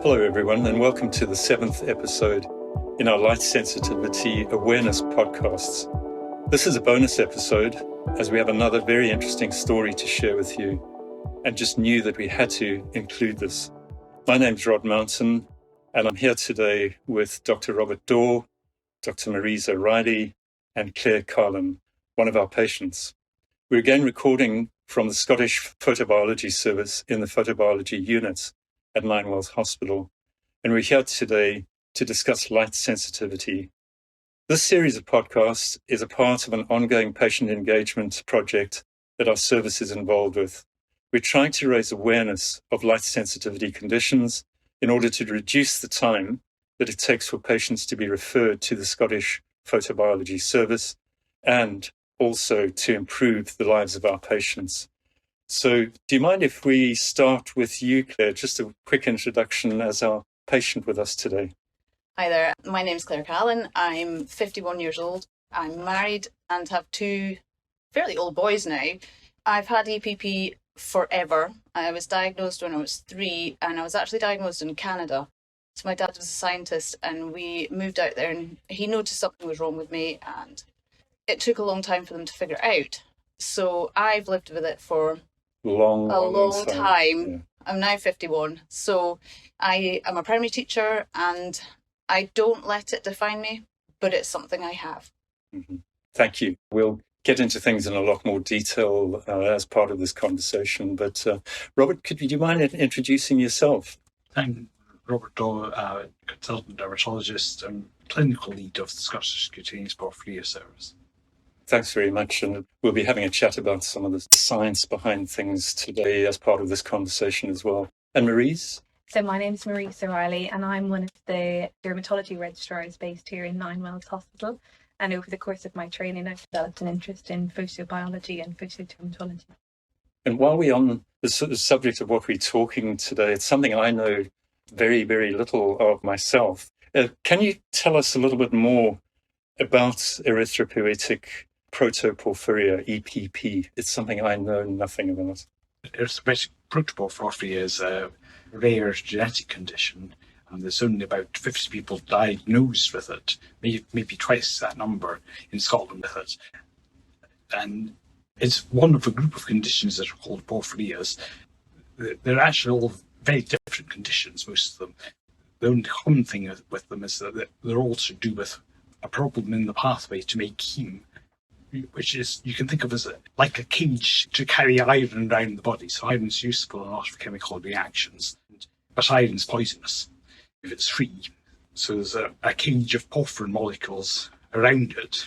Hello everyone, and welcome to the 7th episode in our Light Sensitivity Awareness podcasts. This is a bonus episode as we have another very interesting story to share with you and just knew that we had to include this. My name's Rodney Mountain and I'm here today with Dr Robert Dawe, Dr Marese O'Reilly and Clare, one of our patients. We're again recording from the Scottish Photobiology Service in the Photobiology Unit at Ninewells Hospital, and we're here today to discuss light sensitivity. This series of podcasts is a part of an ongoing patient engagement project that our service is involved with. We're trying to raise awareness of light sensitivity conditions in order to reduce the time that it takes for patients to be referred to the Scottish Photobiology Service and also to improve the lives of our patients. So do you mind if we start with you, Clare? Just a quick introduction as our patient with us today. Hi there, my name's Clare. I'm 51 years old. I'm married and have two fairly old boys now. I've had EPP forever. I was diagnosed when I was 3 and I was actually diagnosed in Canada. So my dad was a scientist and we moved out there and he noticed something was wrong with me and it took a long time for them to figure it out. So I've lived with it for a long time. Yeah. I'm now 51. So I am a primary teacher and I don't let it define me, but it's something I have. Mm-hmm. Thank you. We'll get into things in a lot more detail as part of this conversation. But Robert, do you mind introducing yourself? I'm Robert Dawe, consultant dermatologist and clinical lead of the Scottish Cutaneous Porphyria Service. Thanks very much. And we'll be having a chat about some of the science behind things today as part of this conversation as well. And Marese? So my name is Marese O'Reilly and I'm one of the dermatology registrars based here in Ninewells Hospital. And over the course of my training, I've developed an interest in photobiology and photodermatology. And while we're on the subject of what we're talking today, it's something I know very, very little of myself. Can you tell us a little bit more about Erythropoietic Protoporphria, EPP? It's something I know nothing about. Erythropoietic Protoporphria is a rare genetic condition, and there's only about 50 people diagnosed with it, maybe twice that number in Scotland with it. And it's one of a group of conditions that are called porphyrias. They're actually all very different conditions, most of them. The only common thing with them is that they're all to do with a problem in the pathway to make heme, which is, you can think of as like a cage to carry iron around the body. So iron's useful in a lot of chemical reactions, but iron's poisonous if it's free. So there's a cage of porphyrin molecules around it.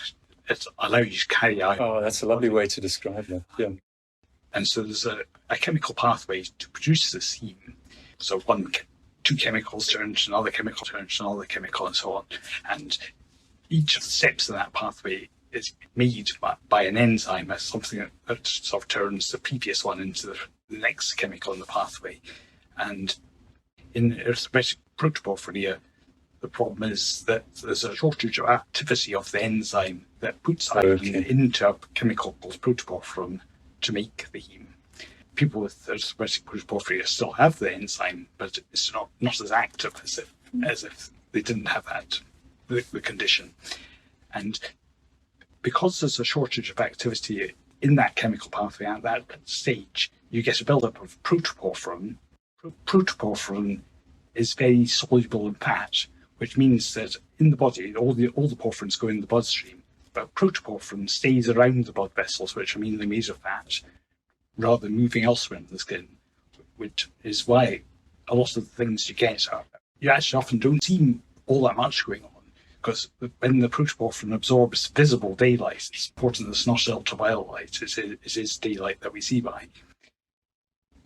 It allows you to carry iron. Oh, that's a lovely way to describe that. Yeah. And so there's a chemical pathway to produce this heme. So two chemicals turn to another chemical, turns to another chemical, and so on. And each of the steps in that pathway is made by an enzyme as something that sort of turns the previous one into the next chemical in the pathway. And in erythropoietic protoporphyria, the problem is that there's a shortage of activity of the enzyme that puts iron into a chemical called protoporphyrin to make the heme. People with erythropoietic protoporphyria still have the enzyme, but it's not as active as if they didn't have that, the condition. And because there's a shortage of activity in that chemical pathway at that stage, you get a buildup of protoporphyrin. Protoporphyrin is very soluble in fat, which means that in the body, all the porphyrins go in the bloodstream, but protoporphyrin stays around the blood vessels, which are mainly made of fat, rather than moving elsewhere in the skin, which is why a lot of the things you get you actually often don't see all that much going on. Because when the protoporphyrin absorbs visible daylight, it's important that it's not ultraviolet light, it is daylight that we see by.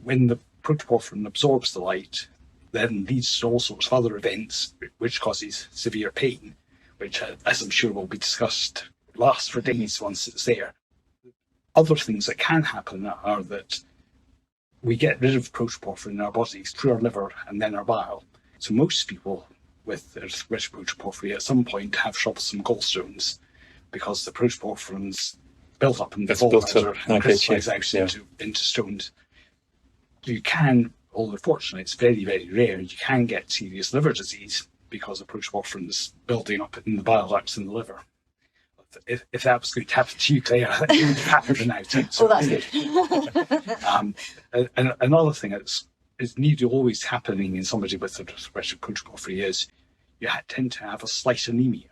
When the protoporphyrin absorbs the light, then leads to all sorts of other events which causes severe pain, which, as I'm sure will be discussed, lasts for days once it's there. Other things that can happen are that we get rid of protoporphyrin in our bodies through our liver and then our bile. So most people with erythropoietic protoporphyria at some point have troublesome gallstones because the protoporphyrins built up in the gallbladder and crystallise out into stones. You can although fortunately it's very, very rare, you can get serious liver disease because of protoporphyrin is building up in the bile ducts in the liver. If that was going to happen to you, Clare, I think it would have happened now too. Oh, that's good. And another thing that's is nearly always happening in somebody with erythropoietic protoporphyria is you tend to have a slight anemia.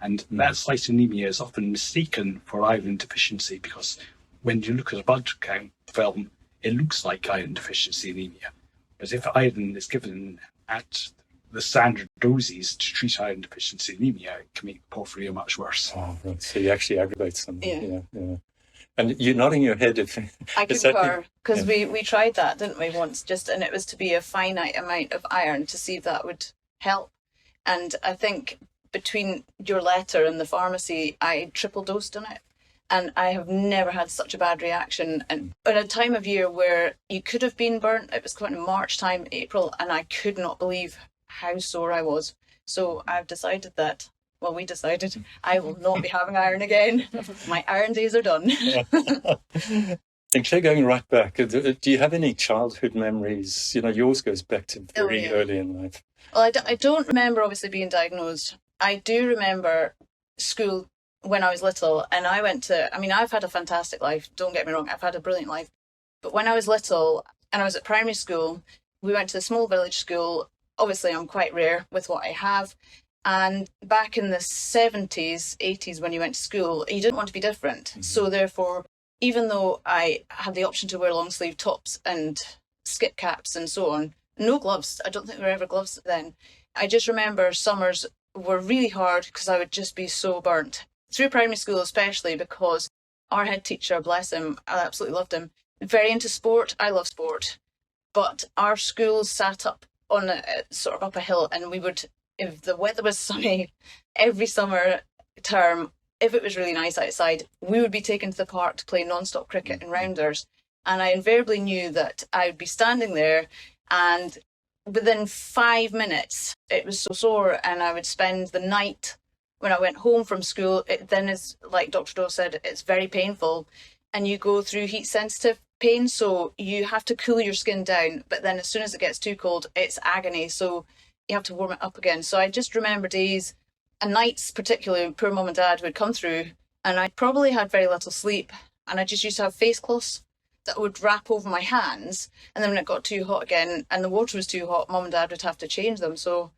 And that slight anemia is often mistaken for iron deficiency because when you look at a blood count film, it looks like iron deficiency anemia. But if iron is given at the standard doses to treat iron deficiency anemia, it can make porphyria much worse. Oh, right. So you actually aggravate something. Yeah. And you're nodding your head. I concur, because we tried that, didn't we, once, and it was to be a finite amount of iron to see if that would help. And I think between your letter and the pharmacy, I triple dosed on it. And I have never had such a bad reaction. And in a time of year where you could have been burnt, it was kind of March time, April, and I could not believe how sore I was. So I've decided that, we decided I will not be having iron again. My iron days are done. And Clare, going right back, do you have any childhood memories? Yours goes back to very early in life. Well, I don't remember obviously being diagnosed. I do remember school when I was little, and I've had a fantastic life, don't get me wrong, I've had a brilliant life. But when I was little and I was at primary school, we went to a small village school. Obviously, I'm quite rare with what I have. And back in the 70s, 80s, when you went to school, you didn't want to be different. Mm-hmm. So therefore, even though I had the option to wear long sleeve tops and skip caps and so on, no gloves. I don't think there were ever gloves then. I just remember summers were really hard because I would just be so burnt. Through primary school especially, because our head teacher, bless him, I absolutely loved him, very into sport. I love sport. But our schools sat up on sort of up a hill, and we would, if the weather was sunny, every summer term, if it was really nice outside, we would be taken to the park to play non-stop cricket and rounders. And I invariably knew that I would be standing there, and within 5 minutes, it was so sore, and I would spend the night when I went home from school. It then is, like Dr. Dawe said, it's very painful, and you go through heat-sensitive pain, so you have to cool your skin down, but then as soon as it gets too cold, it's agony, so you have to warm it up again. So I just remember days and nights, particularly poor mum and dad would come through, and I probably had very little sleep, and I just used to have face cloths that would wrap over my hands, and then when it got too hot again and the water was too hot, mum and dad would have to change them. So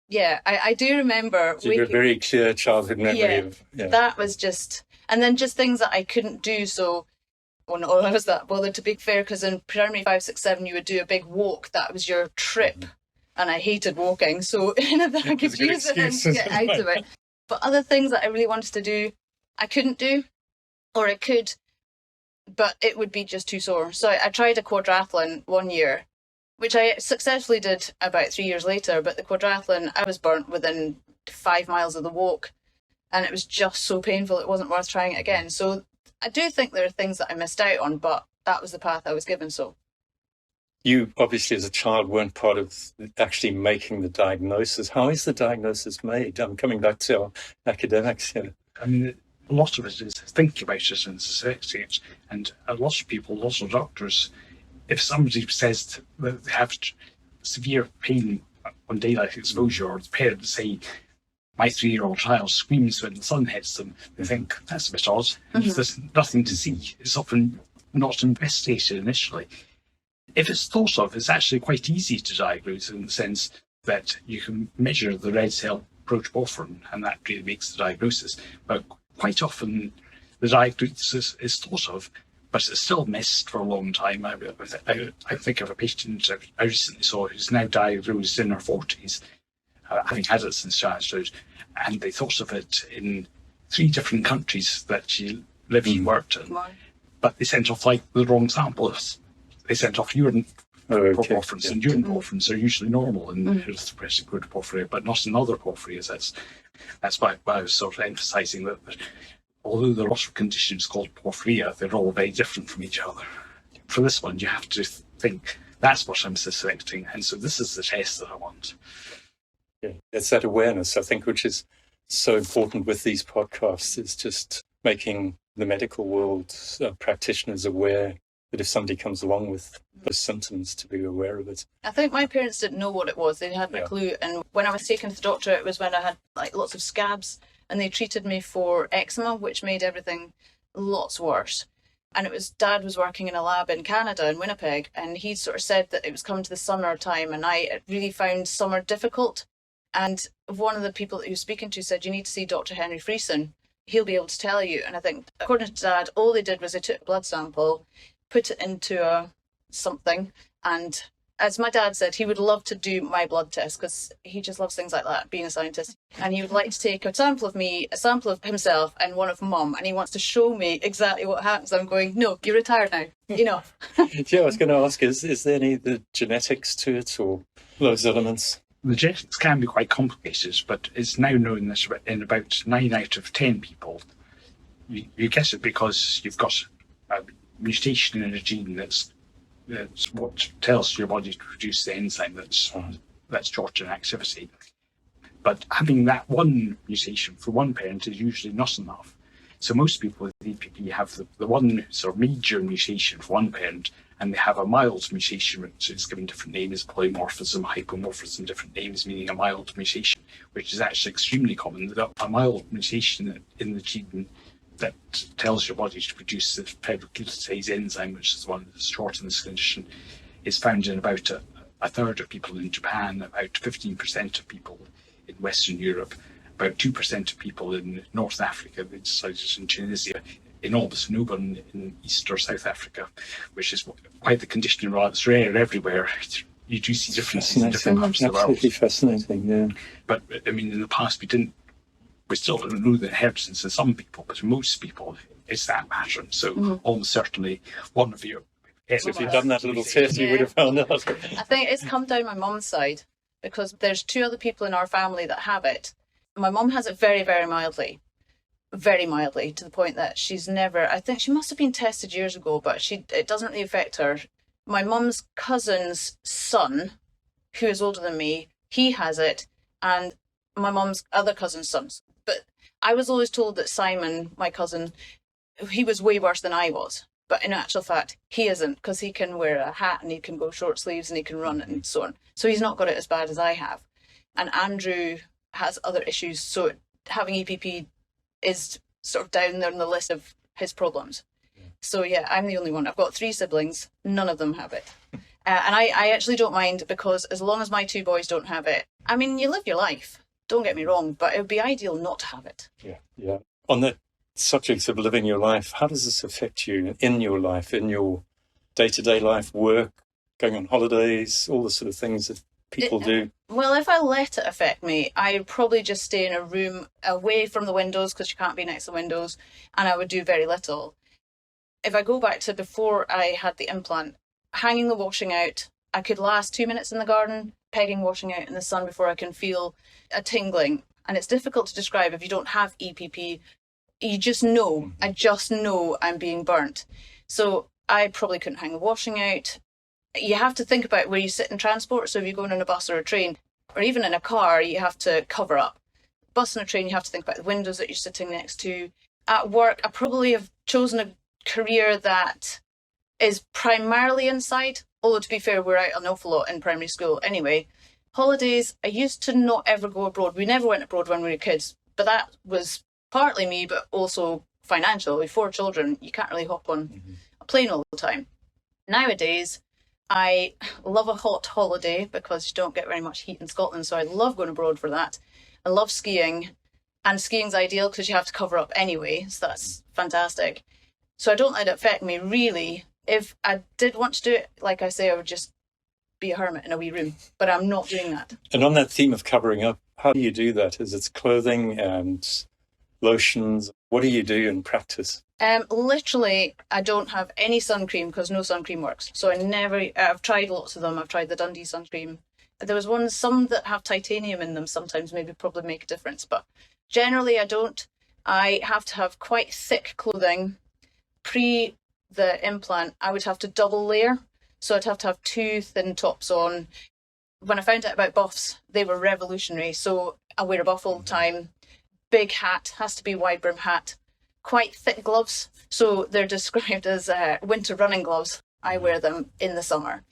yeah, I do remember. So you have a very clear childhood memory of that was just, and then just things that I couldn't do. So not all I was that bothered, to be fair, because in primary 5, 6, 7 you would do a big walk. That was your trip, and I hated walking. So if I could use it and get out of it. But other things that I really wanted to do, I couldn't do, or I could, but it would be just too sore. So I tried a quadrathlon one year, which I successfully did about 3 years later. But the quadrathlon, I was burnt within 5 miles of the walk, and it was just so painful it wasn't worth trying it again. So I do think there are things that I missed out on, but that was the path I was given. So you obviously as a child weren't part of actually making the diagnosis. How is the diagnosis made? I'm coming back to our academics here. I mean, a lot of it is thinking about it and suspecting it. And a lot of people, lots of doctors, if somebody says that they have severe pain on daylight exposure, or the parents say, my 3-year-old child screams when the sun hits them, they think, that's a bit odd. Mm-hmm. There's nothing to see. It's often not investigated initially. If it's thought of, it's actually quite easy to diagnose in the sense that you can measure the red cell protoporphyrin, and that really makes the diagnosis. But quite often the diagnosis is thought of, but it's still missed for a long time. I think of a patient I recently saw who's now diagnosed in her 40s, having had it since childhood, and they thought of it in 3 different countries that she lived and worked in. But they sent off the wrong samples. They sent off urine proporphyrins, and urine proporphyrins are usually normal in erythropoietic protoporphyria, but not in other porphyrias. That's why I was sort of emphasising that although there are lots of conditions called porphyria, they're all very different from each other. For this one, you have to think, that's what I'm suspecting, and so this is the test that I want. Yeah, it's that awareness, I think, which is so important with these podcasts, is just making the medical world practitioners aware But if somebody comes along with those symptoms, to be aware of it. I think my parents didn't know what it was. They hadn't a clue. And when I was taken to the doctor, it was when I had like lots of scabs, and they treated me for eczema, which made everything lots worse. And Dad was working in a lab in Canada, in Winnipeg, and he sort of said that it was coming to the summer time, and I really found summer difficult. And one of the people that he was speaking to said, you need to see Dr. Henry Friesen. He'll be able to tell you. And I think, according to Dad, all they did was they took a blood sample, put it into something, and as my dad said, he would love to do my blood test because he just loves things like that, being a scientist. And he would like to take a sample of me, a sample of himself, and one of Mum, and he wants to show me exactly what happens. I'm going, no, you're retired now. Enough. Yeah, I was going to ask, is there any of the genetics to it or those elements? The genetics can be quite complicated, but it's now known that in about 9 out of 10 people, you guess it because you've got a mutation in a gene that's what tells your body to produce the enzyme that's short in activity. But having that one mutation for one parent is usually not enough. So most people with EPP have the one sort of major mutation for one parent, and they have a mild mutation, which is given different names, polymorphism, hypomorphism, different names meaning a mild mutation, which is actually extremely common. A mild mutation in the gene that tells your body to produce the pyroglutatase enzyme, which is the one that's short in this condition, is found in about a third of people in Japan, about 15% of people in Western Europe, about 2% of people in North Africa, it's in Tunisia, in almost no one in East or South Africa, which is quite the condition. Rather, it's rare everywhere. You do see differences in different parts of the world. Absolutely fascinating, yeah. But I mean, in the past we still don't know the inheritance in some people, but in most people it's that pattern. So almost certainly one of you. So if you'd done that little test, you would have found out. I think it's come down my mum's side because there's 2 other people in our family that have it. My mum has it very, very mildly, to the point that she's never, I think she must have been tested years ago, but it doesn't really affect her. My mum's cousin's son, who is older than me, he has it, and my mum's other cousin's sons. But I was always told that Simon, my cousin, he was way worse than I was. But in actual fact, he isn't, because he can wear a hat and he can go short sleeves and he can run and so on. So he's not got it as bad as I have. And Andrew has other issues. So having EPP is sort of down there on the list of his problems. So yeah, I'm the only one. I've got 3 siblings. None of them have it. And I actually don't mind, because as long as my 2 boys don't have it, I mean, you live your life. Don't get me wrong, but it would be ideal not to have it. Yeah. On that subject of living your life, how does this affect you in your life, in your day-to-day life, work, going on holidays, all the sort of things that people do? Well, if I let it affect me, I'd probably just stay in a room away from the windows, because you can't be next to the windows, and I would do very little. If I go back to before I had the implant, hanging the washing out, I could last 2 minutes in the garden, pegging washing out in the sun before I can feel a tingling. And it's difficult to describe if you don't have EPP. You just know, I just know I'm being burnt. So I probably couldn't hang the washing out. You have to think about where you sit in transport. So if you're going on a bus or a train, or even in a car, you have to cover up. Bus and a train, you have to think about the windows that you're sitting next to. At work, I probably have chosen a career that is primarily inside, although to be fair, we're out an awful lot in primary school anyway. Holidays, I used to not ever go abroad. We never went abroad when we were kids, but that was partly me, but also financial. With 4 children, you can't really hop on a plane all the time. Nowadays, I love a hot holiday because you don't get very much heat in Scotland, so I love going abroad for that. I love skiing, and skiing's ideal because you have to cover up anyway, so that's fantastic. So I don't let it affect me, really. If I did want to do it, like I say, I would just be a hermit in a wee room, but I'm not doing that. And on that theme of covering up, how do you do that? Is it clothing and lotions? What do you do in practice? Literally, I don't have any sun cream because no sun cream works. So I've tried lots of them. I've tried the Dundee sun cream. There was some that have titanium in them sometimes, maybe probably make a difference, but generally I don't. I have to have quite thick clothing. Pre the implant, I would have to double layer. So I'd have to have 2 thin tops on. When I found out about buffs, they were revolutionary. So I wear a buff all the time. Big hat, has to be wide brim hat. Quite thick gloves. So they're described as winter running gloves. I wear them in the summer.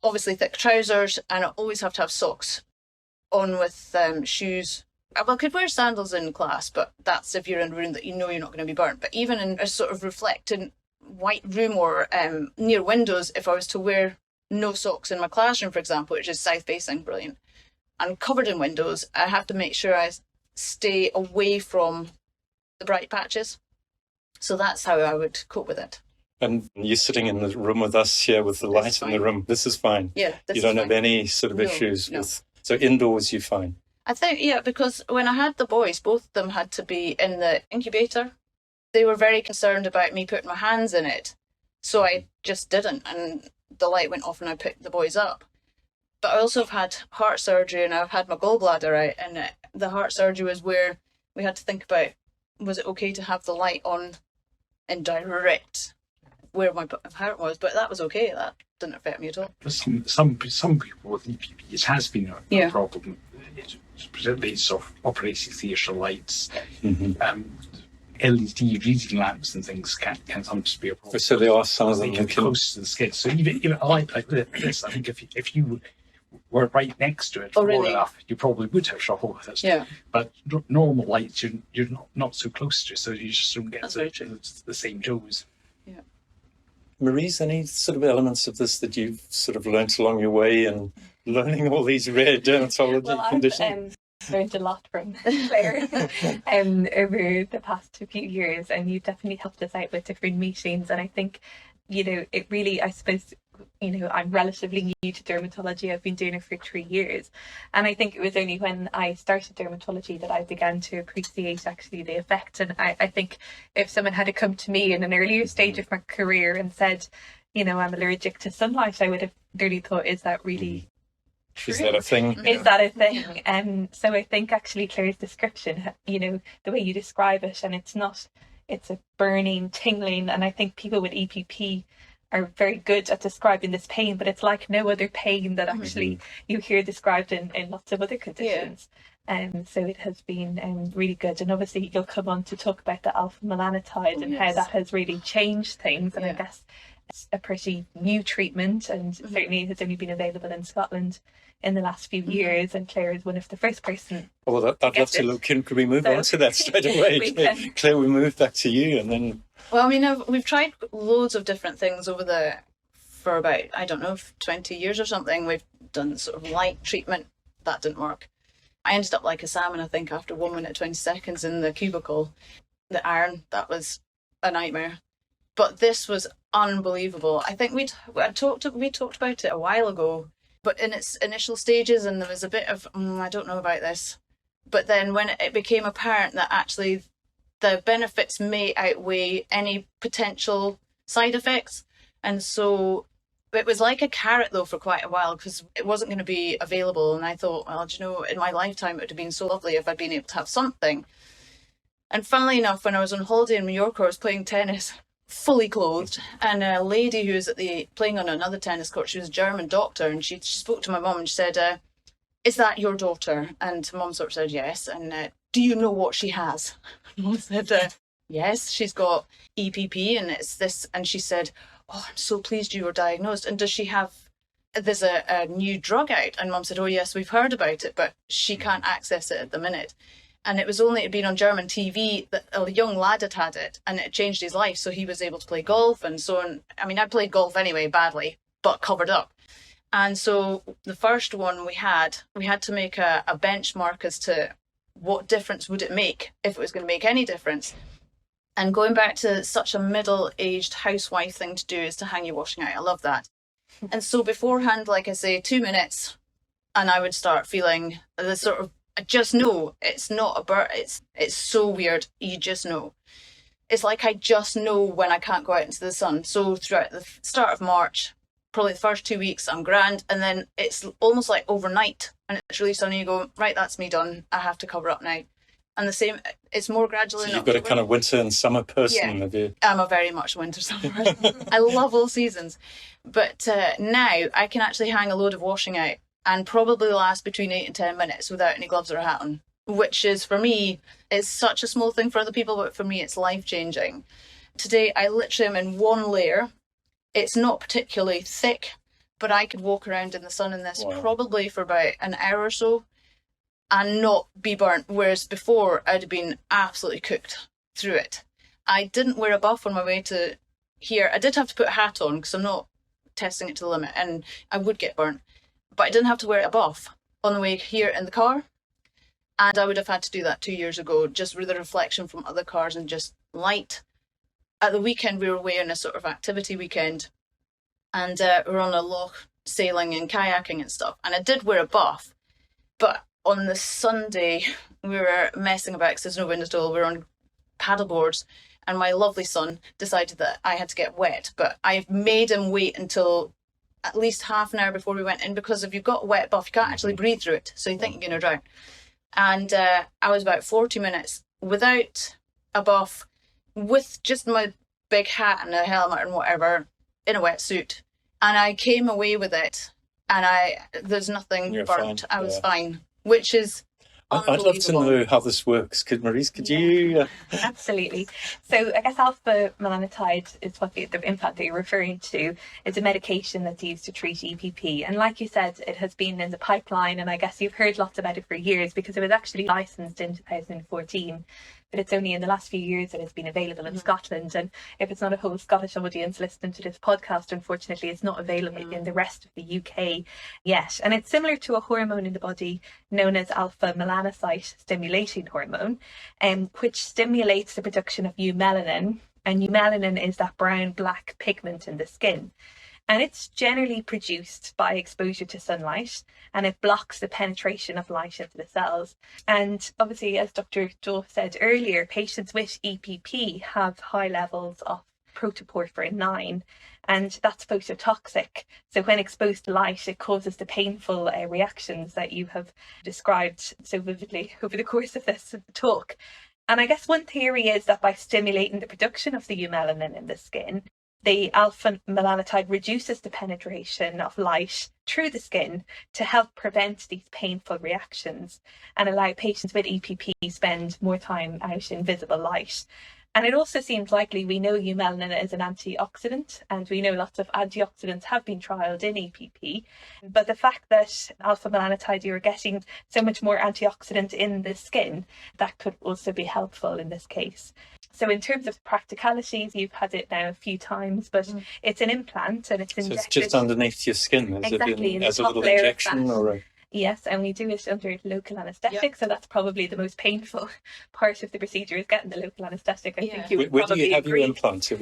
Obviously thick trousers, and I always have to have socks on with shoes. Well, I could wear sandals in class, but that's if you're in a room that you know you're not going to be burnt. But even in a sort of reflecting white room or near windows, if I was to wear no socks in my classroom, for example, which is south-facing, brilliant, and covered in windows, I have to make sure I stay away from the bright patches. So that's how I would cope with it. And you're sitting in the room with us here with the light in the room. This is fine. Yeah, you don't have any sort of issues with. So indoors, you're fine. I think, yeah, because when I had the boys, both of them had to be in the incubator. They were very concerned about me putting my hands in it. So I just didn't. And the light went off and I picked the boys up. But I also have had heart surgery and I've had my gallbladder out. And the heart surgery was where we had to think about, was it okay to have the light on in direct where my heart was? But that was okay. That didn't affect me at all. Some people with EPP, it has been a problem. Particularly sort of operating theatre lights, LED reading lamps and things can sometimes be a problem. So there are some of them that can close to the skin. So even a light like this, I think if you were right next to it for long enough, you probably would have trouble with it. Yeah. But normal lights, you're not so close to, so you just don't get the same dose. Yeah. Marese, any sort of elements of this that you've sort of learnt along your way and learning all these rare dermatology conditions? I've learned a lot from Clare over the past few years, and you definitely helped us out with different meetings. And I think, it really, I suppose, I'm relatively new to dermatology. I've been doing it for 3 years. And I think it was only when I started dermatology that I began to appreciate actually the effect. And I think if someone had come to me in an earlier stage of my career and said, I'm allergic to sunlight, I would have really thought, is that really true? Is that a thing? Is that a thing? So I think actually Clare's description, the way you describe it, and it's a burning, tingling, and I think people with EPP are very good at describing this pain, but it's like no other pain that actually you hear described in lots of other conditions. So it has been really good. And obviously you'll come on to talk about the alpha melanotide and how that has really changed things. And I guess it's a pretty new treatment, and certainly it has only been available in Scotland in the last few years, and Clare is one of the first person. Well, I'd love to look. Could we move on to that straight away? Clare, we move back to you, and then. Well, I mean, we've tried loads of different things for about, I don't know, 20 years or something. We've done sort of light treatment. That didn't work. I ended up like a salmon, I think, after 1 minute 20 seconds in the cubicle. The iron, that was a nightmare. But this was unbelievable. I think we talked about it a while ago, but in its initial stages, and there was a bit of, I don't know about this. But then when it became apparent that actually the benefits may outweigh any potential side effects. And so it was like a carrot, though, for quite a while, because it wasn't going to be available. And I thought, well, in my lifetime, it would have been so lovely if I'd been able to have something. And funnily enough, when I was on holiday in Mallorca, I was playing tennis, fully clothed, and a lady who was playing on another tennis court, she was a German doctor, and she spoke to my mum and she said, is that your daughter? And mum sort of said yes. And do you know what she has? Mum said, yes, she's got EPP, and it's this. And she said, oh, I'm so pleased you were diagnosed. And does she have, there's a new drug out? And Mum said, oh yes, we've heard about it, but she can't access it at the minute. And it was only, it'd been on German TV that a young lad had it, and it changed his life. So he was able to play golf and so on. I mean, I played golf anyway, badly, but covered up. And so the first one we had to make a benchmark as to what difference would it make, if it was going to make any difference. And going back to such a middle-aged housewife thing to do is to hang your washing out. I love that. And so beforehand, like I say, 2 minutes, and I would start feeling the sort of, I just know it's not a bird. It's so weird. You just know. It's like I just know when I can't go out into the sun. So throughout the start of March, probably the first 2 weeks, I'm grand. And then it's almost like overnight. And it's really sunny. You go, right, that's me done. I have to cover up now. And the same, it's more gradual. So you've got a kind of winter and summer person, have you? I'm a very much winter summer person. I love all seasons. But now I can actually hang a load of washing out and probably last between 8 and 10 minutes without any gloves or a hat on, which is, for me, is such a small thing for other people, but for me it's life-changing. Today I literally am in one layer, It's not particularly thick, but I could walk around in the sun in this probably for about an hour or so and not be burnt, whereas before I'd have been absolutely cooked through it. I didn't wear a buff on my way to here. I did have to put a hat on because I'm not testing it to the limit and I would get burnt, but I didn't have to wear a buff on the way here in the car. And I would have had to do that 2 years ago, just with the reflection from other cars and just light. At the weekend, we were away on a sort of activity weekend, and we were on a loch sailing and kayaking and stuff. And I did wear a buff, but on the Sunday, we were messing about because there's no wind at all. We were on paddleboards, and my lovely son decided that I had to get wet. But I made him wait until at least half an hour before we went in, because if you've got a wet buff, you can't actually breathe through it. So you think you're going to drown. And I was about 40 minutes without a buff, with just my big hat and a helmet and whatever, in a wetsuit. And I came away with it, and there's nothing You're burnt. fine. I was fine, which is I'd love to know how this works. Marese, could you? Absolutely. So I guess alpha melanotide is what the implant that you're referring to. It's a medication that's used to treat EPP. And like you said, it has been in the pipeline, and I guess you've heard lots about it for years because it was actually licensed in 2014. But it's only in the last few years that it's been available in Scotland. And if it's not a whole Scottish audience listening to this podcast, unfortunately, it's not available in the rest of the UK yet. And it's similar to a hormone in the body known as alpha melanocyte stimulating hormone, which stimulates the production of eumelanin. And eumelanin is that brown-black pigment in the skin. And it's generally produced by exposure to sunlight, and it blocks the penetration of light into the cells. And obviously, as Dr. Dawe said earlier, patients with EPP have high levels of protoporphyrin 9, and that's phototoxic. So when exposed to light, it causes the painful reactions that you have described so vividly over the course of this talk. And I guess one theory is that by stimulating the production of the eumelanin in the skin, the alpha melanotide reduces the penetration of light through the skin to help prevent these painful reactions and allow patients with EPP spend more time out in visible light. And it also seems likely, we know eumelanin is an antioxidant, and we know lots of antioxidants have been trialled in EPP. But the fact that alpha melanotide, you're getting so much more antioxidant in the skin, that could also be helpful in this case. So in terms of practicalities, you've had it now a few times, but it's an implant and it's injected. So it's just underneath your skin, Exactly, as a little injection, or Yes, and we do it under local anaesthetic, so that's probably the most painful part of the procedure, is getting the local anaesthetic. I think you would where probably do you have agree. your implant? Just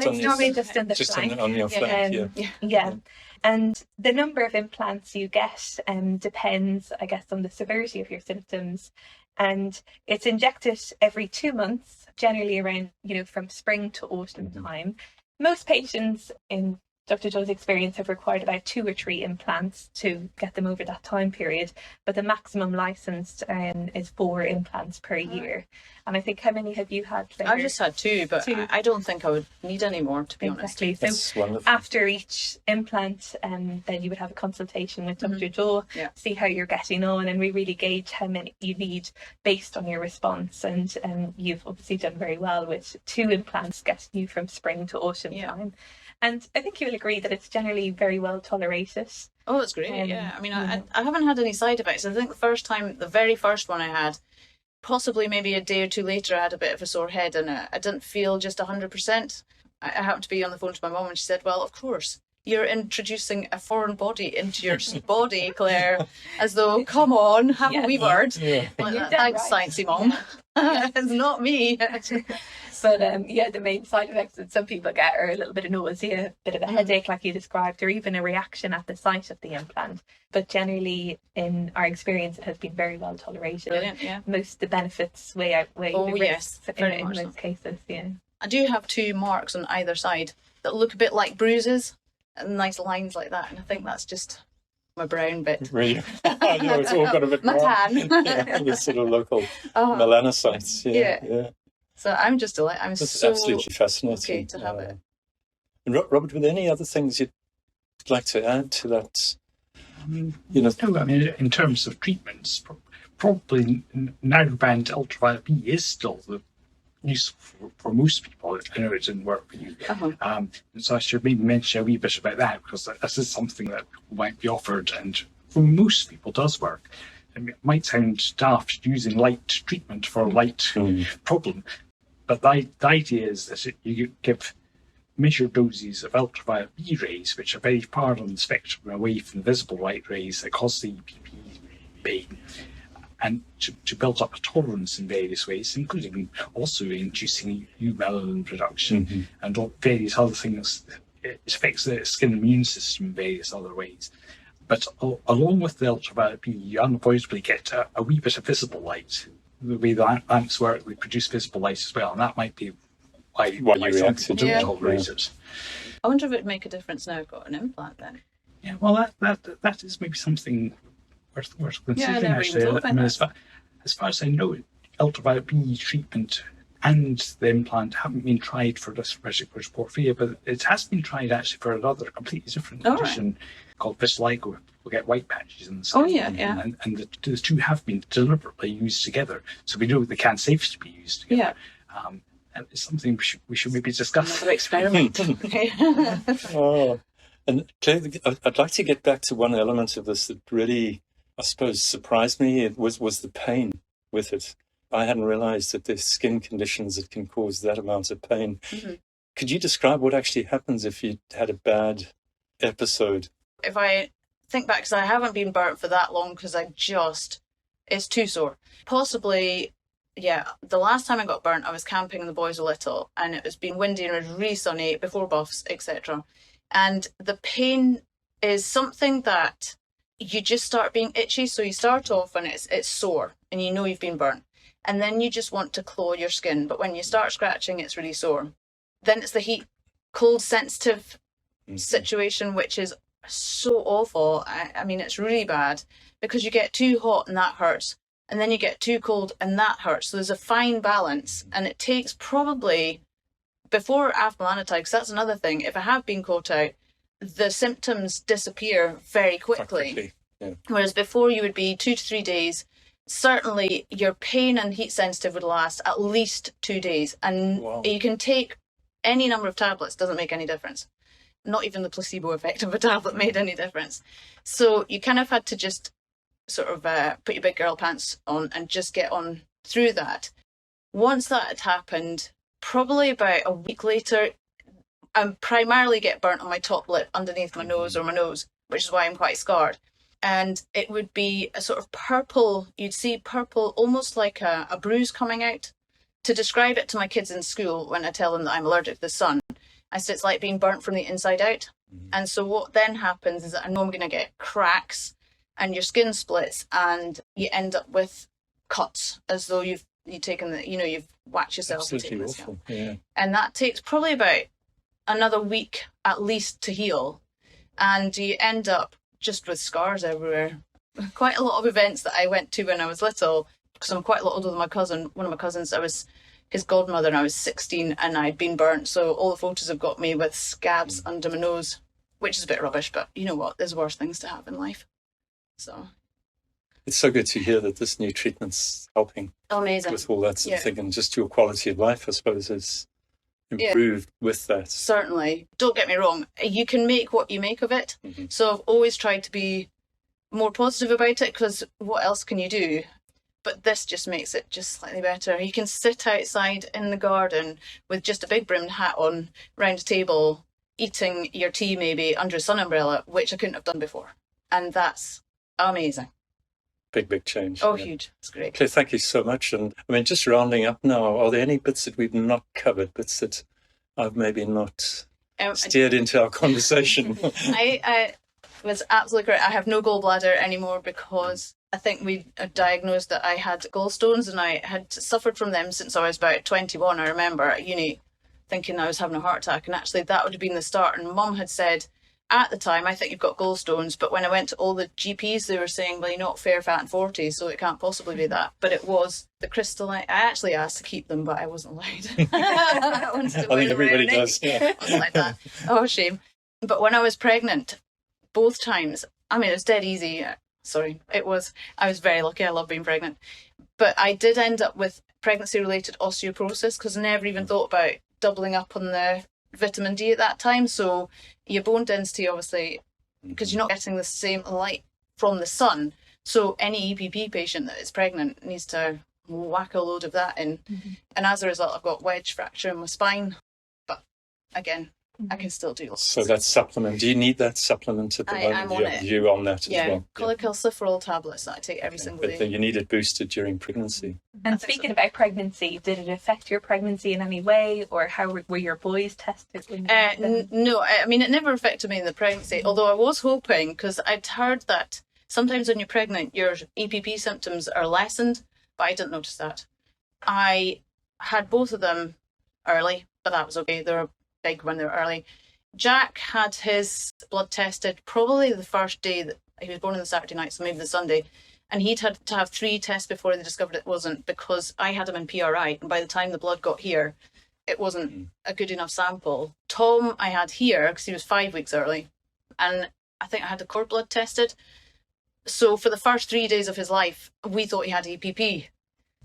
and it's normally just on the flank. On your flank, yeah. And the number of implants you get depends, I guess, on the severity of your symptoms. And it's injected every 2 months, generally around, from spring to autumn time. Most patients, in Dr. Dawe's experience, have required about 2 or 3 implants to get them over that time period, but the maximum licensed is 4 implants per year. And I think, how many have you had, Clare? I've just had 2, but 2. I don't think I would need any more, to be honest. So after each implant, then you would have a consultation with Dr. Dawe, see how you're getting on, and we really gauge how many you need based on your response. And you've obviously done very well with 2 implants getting you from spring to autumn time. And I think you will agree that it's generally very well tolerated. Oh, it's great, I mean, I haven't had any side effects. I think the very first one I had, possibly maybe a day or 2 later, I had a bit of a sore head, and I didn't feel just 100%. I happened to be on the phone to my mum, and she said, well, of course, you're introducing a foreign body into your body, Clare, as though, come on, have a wee word. Well, thanks, sciencey mum. It's not me. But the main side effects that some people get are a little bit of nausea, a bit of a headache like you described, or even a reaction at the site of the implant. But generally, in our experience, it has been very well tolerated. Brilliant, most of the benefits outweigh the risks in most cases. I do have 2 marks on either side that look a bit like bruises, and nice lines like that, and I think that's just my brown bit. Really? I know, it's all got a bit my tan. The sort of local melanocytes. Yeah. So I'm just delighted. I'm this so is absolutely fascinating to have it. And Robert, were there any other things you'd like to add to that? No, I mean, in terms of treatments, probably narrowband ultraviolet B is still the useful for most people. I know it didn't work for you. And so I should maybe mention a wee bit about that, because this is something that might be offered and for most people does work. I mean, it might sound daft using light treatment for a light problem, but the idea is that you give measured doses of ultraviolet B rays, which are very far on the spectrum away from the visible light rays that cause the EPP pain, and to build up a tolerance in various ways, including also inducing eumelanin production and various other things. It affects the skin immune system in various other ways. But along with the ultraviolet B, you unavoidably get a wee bit of visible light. The way the lamps work, they produce visible light as well, and that might be why some people don't tolerate it. I wonder if it would make a difference now I've got an implant then. Yeah, well, that is maybe something worth considering, actually. I mean, as far as I know, ultraviolet B treatment and the implant haven't been tried for erythropoietic protoporphria, but it has been tried actually for another completely different condition called vitiligo. We'll get white patches in the skin. And the two have been deliberately used together, so we know they can safely be used together. And it's something we should maybe discuss. Another experiment. And Claire, I'd like to get back to one element of this that really, I suppose, surprised me. It was the pain with it. I hadn't realized that there's skin conditions that can cause that amount of pain. Could you describe what actually happens if you had a bad episode? If I think back, because I haven't been burnt for that long, because it's too sore. Possibly, the last time I got burnt, I was camping and the boys were little, and it was been windy and it was really sunny before buffs, etc. And the pain is something that you just start being itchy. So you start off and it's sore and you know you've been burnt. And then you just want to claw your skin. But when you start scratching, it's really sore. Then it's the heat, cold sensitive situation, which is so awful. I mean, it's really bad because you get too hot and that hurts. And then you get too cold and that hurts. So there's a fine balance. And it takes probably, before afamelanotide, because that's another thing, if I have been caught out, the symptoms disappear very quickly. Whereas before you would be 2 to 3 days. Certainly your pain and heat sensitive would last at least 2 days. And you can take any number of tablets, doesn't make any difference. Not even the placebo effect of a tablet made any difference. So you kind of had to just sort of put your big girl pants on and just get on through that. Once that had happened, probably about a week later, I primarily get burnt on my top lip underneath my nose or my nose, which is why I'm quite scarred. And it would be a sort of purple, you'd see purple, almost like a bruise coming out. To describe it to my kids in school, when I tell them that I'm allergic to the sun, I say it's like being burnt from the inside out. And so what then happens is that I know I'm going to get cracks and your skin splits and you end up with cuts as though you've taken you've whacked yourself. Absolutely awful. And that takes probably about another week at least to heal. And you end up just with scars everywhere. Quite a lot of events that I went to when I was little, because I'm quite a lot older than my cousin. One of my cousins, I was his godmother and I was 16 and I'd been burnt. So all the photos have got me with scabs under my nose, which is a bit rubbish, but you know what? There's worse things to have in life. So it's so good to hear that this new treatment's helping. Amazing. With all that sort of thing, and just your quality of life, I suppose, is improved with that. Certainly. Don't get me wrong. You can make what you make of it. So I've always tried to be more positive about it, because what else can you do? But this just makes it just slightly better. You can sit outside in the garden with just a big brimmed hat on, round a table, eating your tea maybe under a sun umbrella, which I couldn't have done before. And that's amazing. Big change. Oh, huge. It's great. Okay, thank you so much. And I mean, just rounding up now, are there any bits that we've not covered, bits that I've maybe not steered into our conversation? I was absolutely correct. I have no gallbladder anymore because I think we diagnosed that I had gallstones, and I had suffered from them since I was about 21. I remember at uni thinking I was having a heart attack, and actually that would have been the start. And Mum had said, at the time, I think you've got gallstones, but when I went to all the GPs, they were saying, well, you're not fair, fat and 40, so it can't possibly be that. But it was the crystalline. I actually asked to keep them, but I wasn't allowed. I think everybody does. Yeah. Like that. Oh, shame. But when I was pregnant, both times, I mean, it was dead easy. Sorry, I was very lucky. I love being pregnant. But I did end up with pregnancy-related osteoporosis, because I never even thought about doubling up on the vitamin D at that time. So your bone density, obviously, because you're not getting the same light from the sun. So any EPP patient that is pregnant needs to whack a load of that in. And as a result, I've got wedge fracture in my spine. But again, I can still do lots. So that supplement, do you need that supplement at the moment? I'm on Do you have it. a view on that as well? Cholecalciferol tablets that I take every single But day. you need it boosted during pregnancy. And speaking about pregnancy, did it affect your pregnancy in any way, or how were your boys tested? When you had them? No, I mean, it never affected me in the pregnancy, although I was hoping, because I'd heard that sometimes when you're pregnant, your EPP symptoms are lessened, but I didn't notice that. I had both of them early, but that was okay. They were big when they were early. Jack had his blood tested probably the first day that he was born on the Saturday night, so maybe the Sunday. And he'd had to have 3 tests before they discovered it wasn't, because I had him in PRI. And by the time the blood got here, it wasn't a good enough sample. Tom, I had here because he was 5 weeks early. And I think I had the cord blood tested. So for the first 3 days of his life, we thought he had EPP,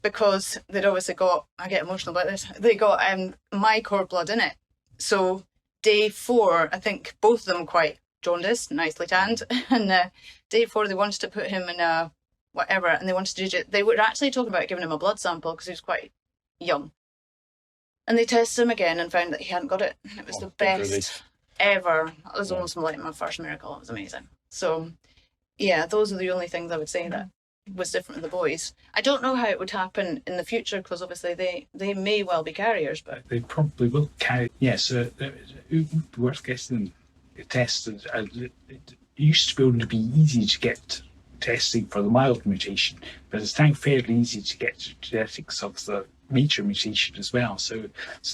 because they'd obviously got, I get emotional about this, they got my cord blood in it. So day 4, I think both of them were quite jaundiced, nicely tanned. And day 4, they wanted to put him in a whatever, and they wanted to do it. They were actually talking about giving him a blood sample because he was quite young. And they tested him again and found that he hadn't got it. It was the best ever. It was almost like my first miracle. It was amazing. So, yeah, those are the only things I would say that was different with the boys. I don't know how it would happen in the future, because obviously they may well be carriers, but They probably will carry. Yes, it would be worth getting them tested. It used to be able to be easy to get testing for the mild mutation, but it's now fairly easy to get genetics of the major mutation as well. So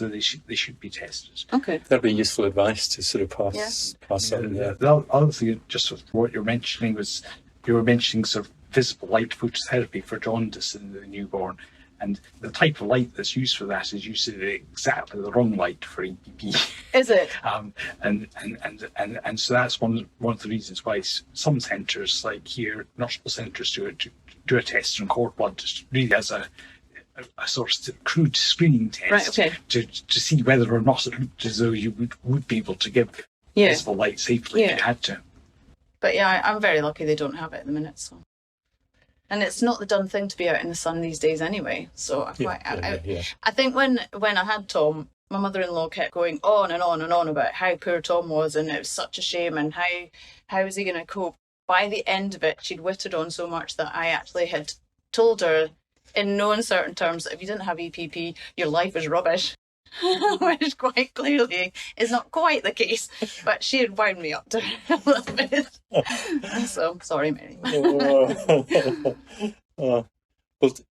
they should be tested. okay. That'd be useful advice to sort of pass on. Yeah. The other thing, just with what you're mentioning, was you were mentioning sort of visible light phototherapy for jaundice in the newborn, and the type of light that's used for that is usually exactly the wrong light for EPP. Is it? And so that's one of the reasons why some centres, like here, national centres, do a test on cord blood, just really as a sort of crude screening test, Right, okay. to see whether or not it looked as though you would be able to give visible light safely if you had to. But yeah, I'm very lucky they don't have it at the minute. So, and it's not the done thing to be out in the sun these days anyway. So I think when I had Tom, my mother-in-law kept going on and on and on about how poor Tom was, and it was such a shame, and how was he going to cope. By the end of it, she'd whittled on so much that I actually had told her in no uncertain terms that if you didn't have EPP, your life is rubbish. Which quite clearly is not quite the case, but she had wound me up to a little bit. So sorry, Mary. Well,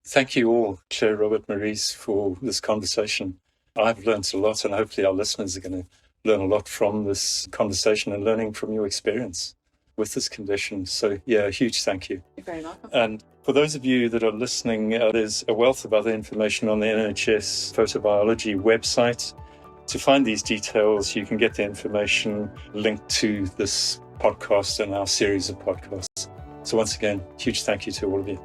thank you all, Clare, Robert, Marese, for this conversation. I've learned a lot, and hopefully our listeners are going to learn a lot from this conversation and learning from your experience with this condition. So yeah, a huge thank you. You're very welcome. And for those of you that are listening, there's a wealth of other information on the NHS Photobiology website. To find these details, you can get the information linked to this podcast and our series of podcasts. So once again, huge thank you to all of you.